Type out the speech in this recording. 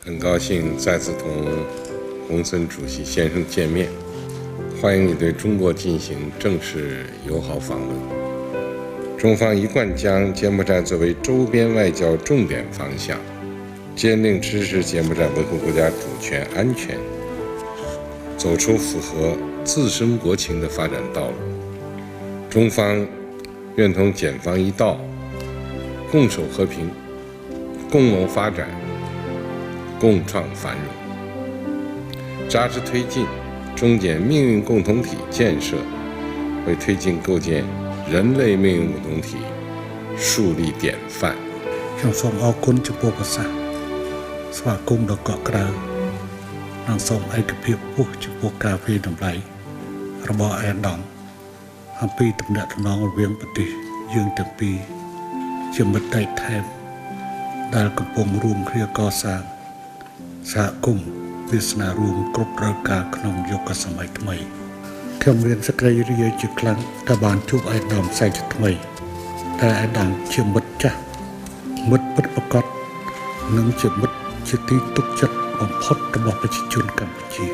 很高兴再次同洪森主席先生见面，欢迎你对中国进行正式友好访问。中方一贯将柬埔寨作为周边外交重点方向，坚定支持柬埔寨维护国家主权安全，走出符合自身国情的发展道路。中方愿同柬方一道，共守和平，共谋发展，共创繁荣，扎实推进中柬命运共同体建设，为推进构建人类命运共同体树立典范。ខ្ញុំសូមអរគុណចំពោះប្រសាសន៍ស្វាគមន៍ដ៏កក់ក្ដៅនិងសូមឯកភាពខ្ពស់ចំពោះការវិតម្លៃរបស់អាដាមអំពីទំនាក់ទំនងរវាងប្រទេសយើងទាំងពីរជាមិត្តដៃថែបដែលកំពុងរួមគ្នាកសាងសហគមន៍វាសនារួមគ្រប់រដូវកាលក្នុងយុគសម័យថ្មីខ្ញុំមានសេចក្តីរីករាយជាខ្លាំងដែលបានជួបអាដាមផ្សេងជាថ្មីតែអាដាមជាមិត្តចាស់មិត្តពិតប្រាកដនិងជាមិត្តជាទីទុកចិត្តបំផុតរបស់ប្រជាជនកម្ពុជា